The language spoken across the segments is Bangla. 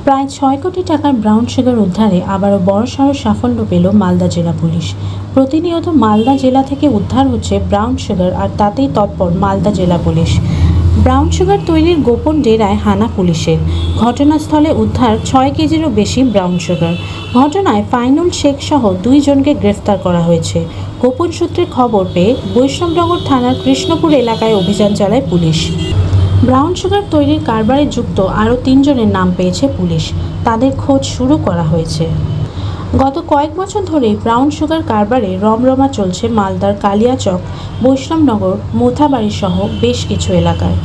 প্রায় ৬ কোটি টাকার ব্রাউন সুগার উদ্ধারে আবারও বড়সড় সাফল্য পেল মালদা জেলা পুলিশ। প্রতিনিয়ত মালদা জেলা থেকে উদ্ধার হচ্ছে ব্রাউন সুগার, আর তাতেই তৎপর মালদা জেলা পুলিশ। ব্রাউন সুগার তৈরির গোপন ডেরায় হানা পুলিশের। ঘটনাস্থলে উদ্ধার ৬ কেজিরও বেশি ব্রাউন সুগার। ঘটনায় ফাইনুল শেখ সহ ২ জনকে গ্রেফতার করা হয়েছে। গোপন সূত্রে খবর পেয়ে বৈষ্ণবনগর থানার কৃষ্ণপুর এলাকায় অভিযান চালায় পুলিশ। ব্রাউন সুগার তৈরির কারবারে যুক্ত আরও ৩ জনের নাম পেয়েছে পুলিশ। তাদের খোঁজ শুরু করা হয়েছে। গত কয়েক বছর ধরেই ব্রাউন সুগার কারবারে রমরমা চলছে মালদার কালিয়াচক, বৈষ্ণবনগর, মোথাবাড়ি সহ বেশ কিছু এলাকায়।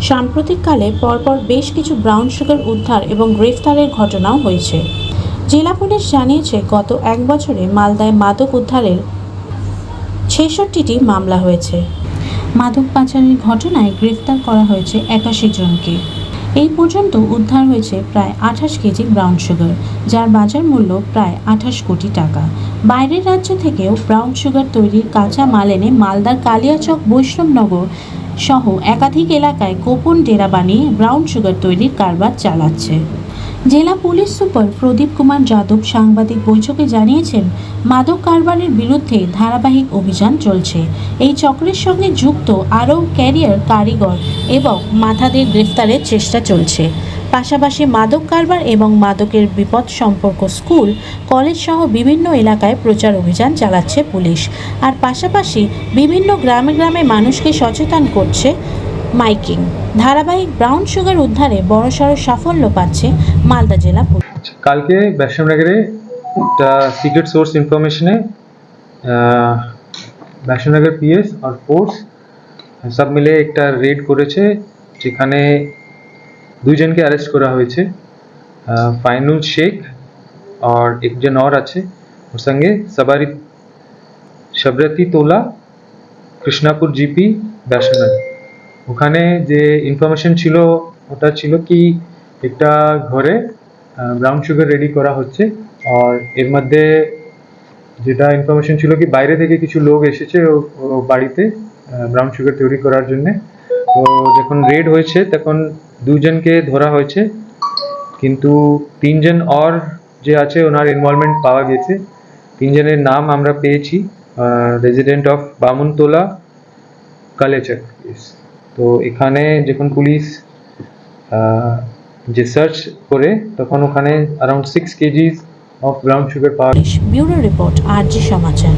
সাম্প্রতিককালে পরপর বেশ কিছু ব্রাউন সুগার উদ্ধার এবং গ্রেফতারের ঘটনাও হয়েছে। জেলা পুলিশ জানিয়েছে, গত ১ বছরে মালদায় মাদক উদ্ধারের ৬৬টি মামলা হয়েছে। মাদক পাচারের ঘটনায় গ্রেফতার করা হয়েছে ৮১ জনকে। এই পর্যন্ত উদ্ধার হয়েছে প্রায় ২৮ কেজি ব্রাউন সুগার, যার বাজার মূল্য প্রায় ২৮ কোটি টাকা। বাইরের রাজ্য থেকেও ব্রাউন সুগার তৈরির কাঁচা মাল এনে মালদার কালিয়াচক, বৈষ্ণবনগর সহ একাধিক এলাকায় গোপন ডেরা বানিয়ে ব্রাউন সুগার তৈরির কারবার চালাচ্ছে। জেলা পুলিশ সুপার প্রদীপ কুমার যাদব সাংবাদিক বৈঠকে জানিয়েছেন, মাদক কারবারের বিরুদ্ধে ধারাবাহিক অভিযান চলছে। এই চক্রের সঙ্গে যুক্ত আরও ক্যারিয়ার কারিগর এবং মাথাদের গ্রেফতারের চেষ্টা চলছে। পাশাপাশি মাদক কারবার এবং মাদকের বিপদ সম্পর্ক স্কুল, কলেজ সহ বিভিন্ন এলাকায় প্রচার অভিযান চালাচ্ছে পুলিশ। আর পাশাপাশি বিভিন্ন গ্রামে গ্রামে মানুষকে সচেতন করছে মাইকিং। ধারাবাহিক ব্রাউন সুগার উদ্ধারে বড়সড় সাফল্য পাচ্ছে মালদা জেলা পুলিশ। কালকে বৈষ্ণবনগরে একটা সিক্রেট সোর্স ইনফরমেশনে বৈষ্ণবনগর পিএস আর ফোর্স সব মিলে একটা রেড করেছে, যেখানে ২ জনকে অ্যারেস্ট করা হয়েছে। ফাইনুল শেখ আর একজন और আছে, ওর সঙ্গে সবরতি তোলা, কৃষ্ণাপুর জিপি, বৈষ্ণবনগর। ওখানে যে ইনফরমেশন ছিল ওটা ছিল কি একটা ঘরে ব্রাউন সুগার রেডি করা হচ্ছে, আর এর মধ্যে যেটা ইনফরমেশন ছিল কি বাইরে থেকে কিছু লোক এসেছে ও বাড়িতে ব্রাউন সুগার তৈরি করার জন্য। তো যখন রেড হয়েছে তখন ২ জনকে ধরা হয়েছে, কিন্তু ৩ জন আর যে আছে ওনার ইনভলভমেন্ট পাওয়া গেছে। ৩ জনের নাম আমরা পেয়েছি, রেজিডেন্ট অফ বামুনতলা, কালিয়াচক। তো এখানে যখন পুলিশ যে সার্চ করে তখন ওখানে around 6 KGs of brown sugar পাওয়া। ব্যুরো রিপোর্ট, আরজি সমাচার।